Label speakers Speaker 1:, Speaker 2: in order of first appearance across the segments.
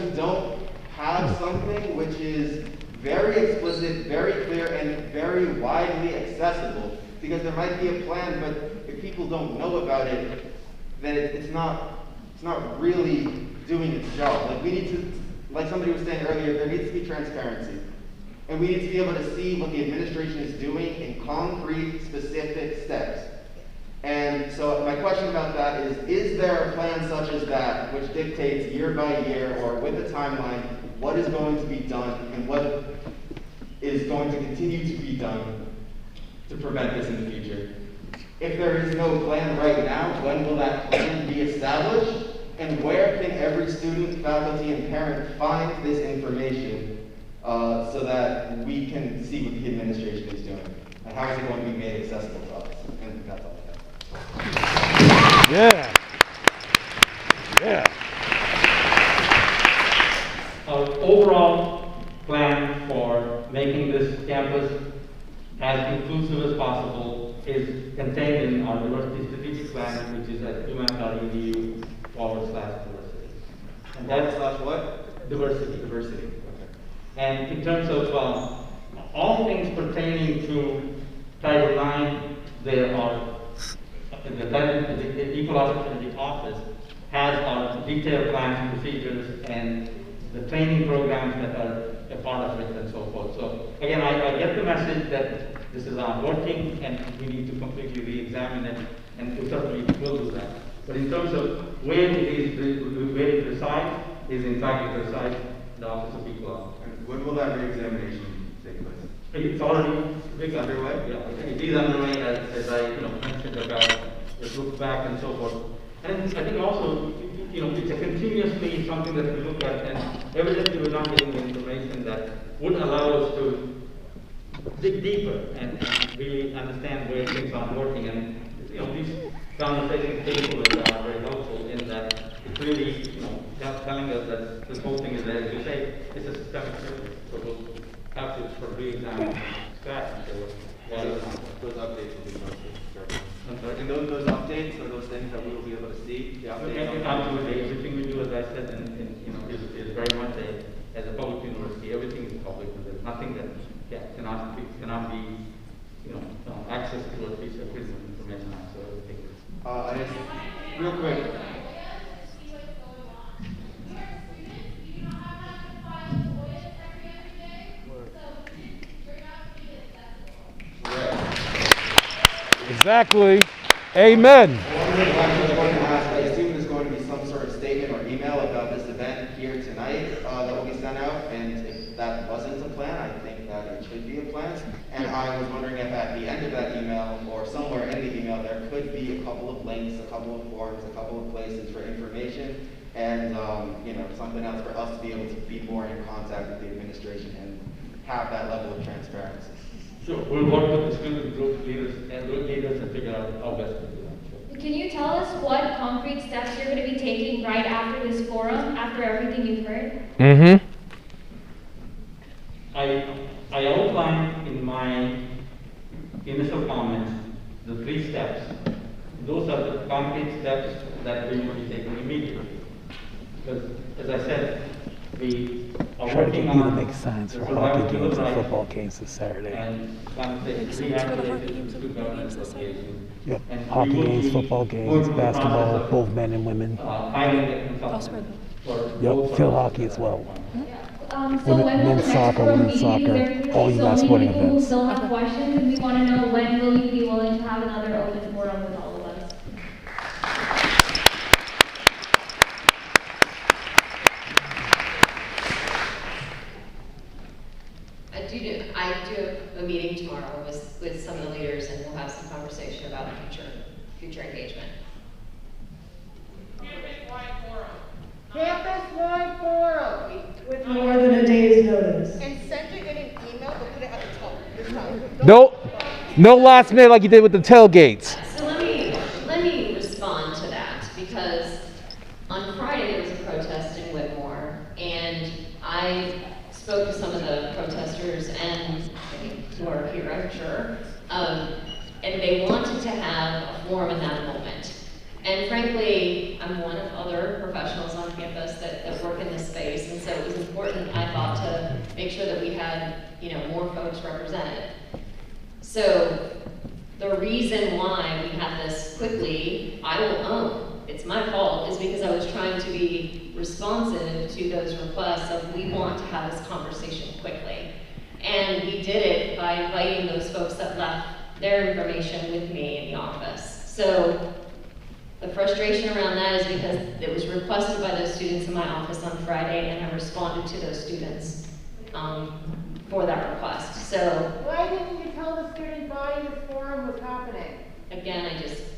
Speaker 1: we don't have something which is very explicit, very clear, and very widely accessible. Because there might be a plan, but if people don't know about it, then it's not really doing its job. Like we need to, like somebody was saying earlier, there needs to be transparency. And we need to be able to see what the administration is doing in concrete, specific steps. And so my question about that is there a plan such as that which dictates year by year or with a timeline what is going to be done and what is going to continue to be done to prevent this in the future? If there is no plan right now, when will that plan be established? And where can every student, faculty, and parent find this information so that we can see what the administration is doing? And how is it going to be made accessible to us? And that's all I have.
Speaker 2: Yeah. Yeah.
Speaker 3: Our overall plan for making this campus as inclusive as possible is contained in our diversity strategic plan, which is at UMass.edu/diversity. And that's
Speaker 1: what?
Speaker 3: Diversity.
Speaker 1: Diversity. Okay.
Speaker 3: And in terms of all things pertaining to Title IX, there are the Equal Opportunity Office has our detailed plans, procedures, and the training programs that are a part of it and so forth. So again, I get the message that this is not working and we need to completely re-examine it, and we certainly will do that. But in terms of where it resides, is in fact it resides in the Office of Equal Opportunity.
Speaker 1: And when will that re-examination take place?
Speaker 3: It's already
Speaker 1: underway?
Speaker 3: Yeah, it is underway as I mentioned about it look back and so forth. And I think also, it's a continuously something that we look at, and evidently we're not getting the information that would allow us to dig deeper and really understand where things aren't working. And these conversations are very helpful in that it's really telling us that this whole thing is, as you say, it's a systemic failure. So we'll have to sort of re-examine scratch and say
Speaker 1: those updates will be posted. And those updates are those things that we will be able to see. The updates.
Speaker 3: Absolutely. Everything we do, as I said, is very much as a public university. Everything is public, and there's nothing that cannot be accessed to a piece of information. So everything is.
Speaker 1: Real quick.
Speaker 2: Exactly. Amen.
Speaker 1: I assume there's going to be some sort of statement or email about this event here tonight that will be sent out. And if that wasn't a plan, I think that it should be a plan. And I was wondering if at the end of that email or somewhere in the email there could be a couple of links, a couple of forms, a couple of places for information, and something else for us to be able to be more in contact with the administration and have that level of transparency.
Speaker 3: Sure, we'll work with the student group leaders and figure out how best to do that.
Speaker 4: Can you tell us what concrete steps you're going to be taking right after this forum, after everything you've heard?
Speaker 2: Mm-hmm.
Speaker 3: I outlined in my initial comments the 3 steps. Those are the concrete steps that we will be taking immediately. Because, as I said, we are
Speaker 2: Try to
Speaker 3: working
Speaker 2: get you to
Speaker 3: on
Speaker 2: make signs for hockey games and football games this Saturday.
Speaker 3: And reactivate the governance association.
Speaker 2: Yep,
Speaker 3: And
Speaker 2: hockey
Speaker 3: we will
Speaker 2: games,
Speaker 3: be
Speaker 2: football
Speaker 3: going
Speaker 2: games,
Speaker 3: through the
Speaker 2: basketball,
Speaker 3: process of,
Speaker 2: both men and women.
Speaker 3: Hiring a consultant for
Speaker 2: Yep,
Speaker 3: both
Speaker 2: field
Speaker 3: of
Speaker 2: hockey
Speaker 3: us.
Speaker 2: as well.
Speaker 4: So when will
Speaker 2: Men's
Speaker 4: the
Speaker 2: soccer,
Speaker 4: forum
Speaker 2: women's
Speaker 4: be?
Speaker 2: soccer,
Speaker 4: Is there
Speaker 2: all
Speaker 4: so
Speaker 2: UMass
Speaker 4: many
Speaker 2: sporting
Speaker 4: people who
Speaker 2: events.
Speaker 4: still have questions, and we want to know when will you be willing to have another open forum with all of us?
Speaker 5: I do have a meeting tomorrow with some of the leaders, and we'll have some conversation about future engagement.
Speaker 6: Campus-wide forum.
Speaker 7: With more than a day's notice.
Speaker 6: And send it in an email, but put it at the top this time.
Speaker 2: Nope. No last minute like you did with the tailgates.
Speaker 5: So let me respond to that, because on Friday there was a protest in Whitmore, and I spoke to some of the protesters and who are here, I'm sure, and they wanted to have a forum in that moment. And frankly, I'm one of other professionals on campus that work in this space, and make sure that we had, more folks represented. So the reason why we had this quickly, I will own, it's my fault, is because I was trying to be responsive to those requests of we want to have this conversation quickly. And we did it by inviting those folks that left their information with me in the office. So the frustration around that is because it was requested by those students in my office on Friday, and I responded to those students for that request. So
Speaker 6: Why didn't you tell the student body this forum was happening?
Speaker 5: again,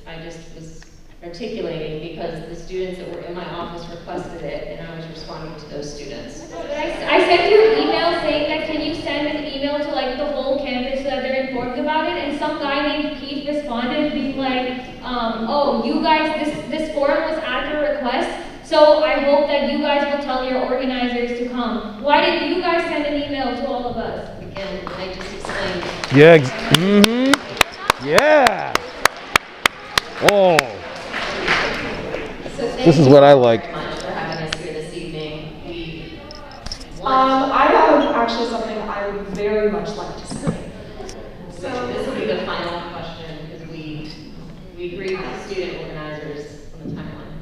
Speaker 5: I just was articulating because the students that were in my office requested it, and I was responding to those students.
Speaker 4: But I sent you an email saying that can you send an email to like the whole campus so that they're informed about it, and some guy named Pete responded being like, oh, you guys, this forum was at your request, so I hope that you guys will tell your organizers to come. Why didn't you guys send an email to all of us?
Speaker 5: Again, I just explained.
Speaker 2: Yeah. Yeah. Oh.
Speaker 5: So thank
Speaker 2: This is
Speaker 5: you
Speaker 2: what I like.
Speaker 5: very much for having us here this evening. We
Speaker 7: I have actually something I would very much like to say.
Speaker 5: So this will be the final question because we agreed with the student organizers on the timeline.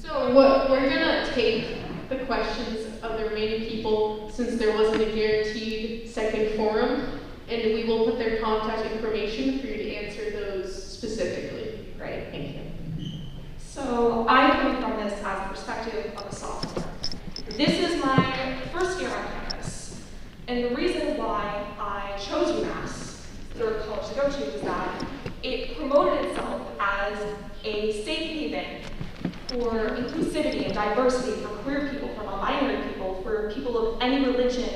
Speaker 8: So we're gonna take the questions of the remaining people since there wasn't a guaranteed second forum, and we will put their contact information for you to answer those specifically.
Speaker 5: Great, thank you.
Speaker 9: So I'm coming from this as a perspective of a sophomore. This is my first year on campus, and the reason why I chose UMass, the college to go to, is that it promoted itself as a safe haven for inclusivity and diversity, for queer people, for non-binary people, for people of any religion,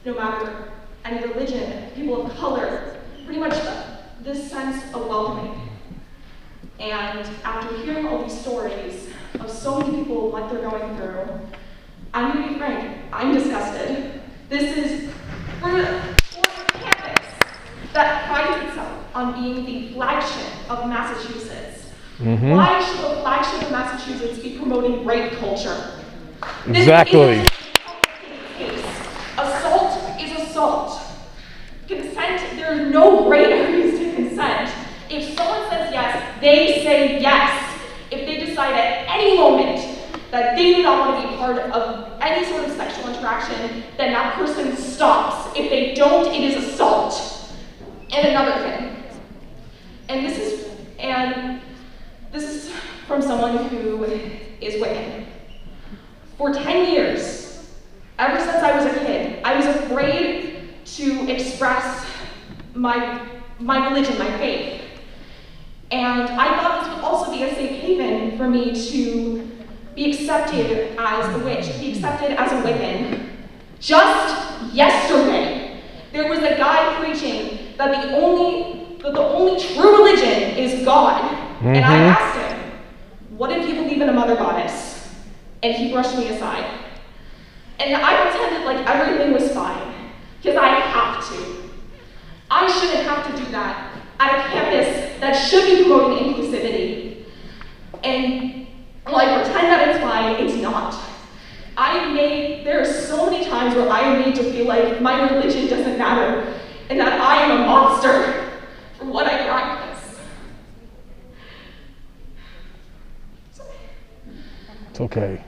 Speaker 9: no matter any religion, people of color, pretty much this sense of welcoming. And after hearing all these stories of so many people, what they're going through, I'm gonna be frank, I'm disgusted. This is for a campus that prides itself on being the flagship of Massachusetts. Why should the flagship of Massachusetts be promoting rape culture?
Speaker 2: Exactly.
Speaker 9: Assault is assault. Consent, there are no gray areas to consent. If someone says yes, they say yes. If they decide at any moment that they do not want to be part of any sort of sexual interaction, then that person stops. If they don't, it is assault. And another thing, and this is from someone who is Wiccan. For 10 years, ever since I was a kid, I was afraid to express my religion, my faith. And I thought this would also be a safe haven for me to be accepted as a witch, be accepted as a Wiccan. Just yesterday, there was a guy preaching that the only true religion is God. And I asked him, what if you believe in a mother goddess? And he brushed me aside. And I pretended like everything was fine, because I have to. I shouldn't have to do that at a campus that should be promoting inclusivity. And while I pretend that it's fine, it's not. There are so many times where I am made to feel like my religion doesn't matter, and that I am a monster for what I practice.
Speaker 2: It's okay.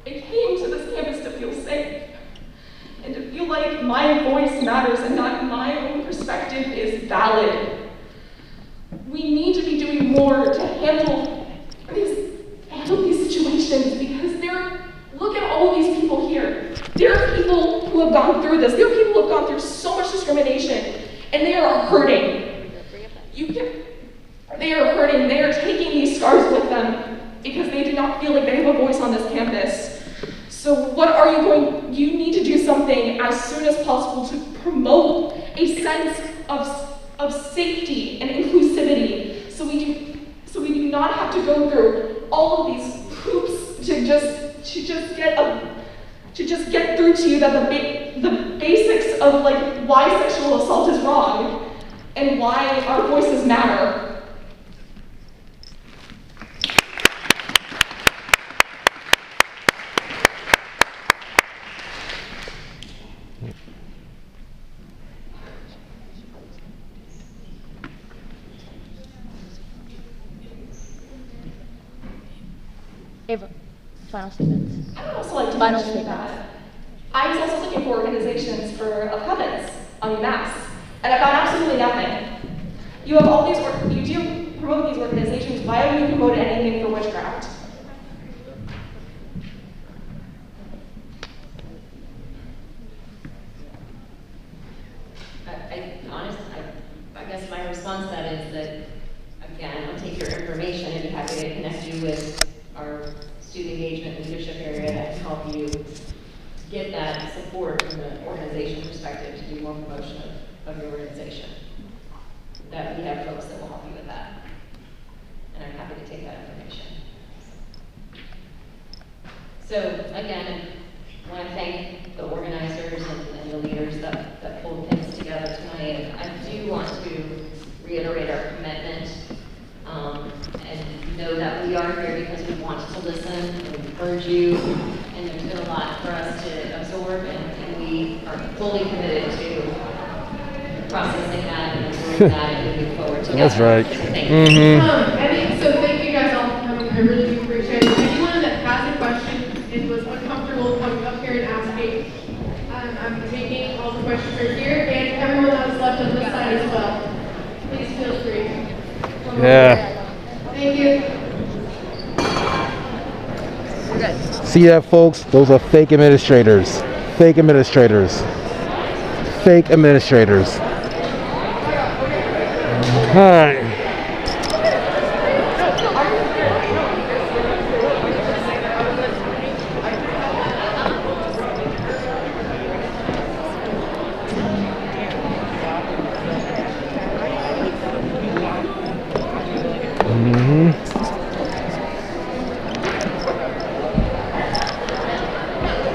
Speaker 9: I came to this campus to feel safe, and to feel like my voice matters and that my own perspective is valid. We need to be doing more to handle these situations, because look at all of these people here. There are people who have gone through this. There are people who have gone through so much discrimination, and they are hurting. They are hurting. They are taking these scars with them because they do not feel like they have a voice on this campus. So you need to do something as soon as possible to promote a sense of safety and inclusivity, so we do not have to go through all of these hoops to just get through to you that the basics of like why sexual assault is wrong and why our voices matter.
Speaker 10: final statements.
Speaker 9: I would also like to
Speaker 10: Final
Speaker 9: mention
Speaker 10: statements.
Speaker 9: that I was also looking for organizations of covenants on UMass, and I found absolutely nothing. You have all these, you do promote these organizations. Why haven't you promoted anything for witchcraft?
Speaker 5: I guess my response to that is that, again, I'll take your information and be happy to connect you with our student engagement and leadership area that can help you get that support from an organization perspective to do more promotion of your organization. That we have folks that will help you with that. And I'm happy to take that information. So again, I want to thank the organizers and the leaders that pulled things together tonight. I do want to reiterate our commitment and know that we are here because we want to listen and urge you, and there's been a lot for us to absorb, and we are fully committed to processing that and absorbing that and moving forward together.
Speaker 2: That's right.
Speaker 5: Thank you.
Speaker 8: So thank you guys all for coming. I really do appreciate it. Anyone that has a question and was uncomfortable coming up here and asking, I'm taking all the questions right here, and everyone that's left on this side as well. Please feel free.
Speaker 2: Yeah.
Speaker 8: Thank you.
Speaker 2: See that, folks? Those are fake administrators. Fake administrators. Fake administrators. All right.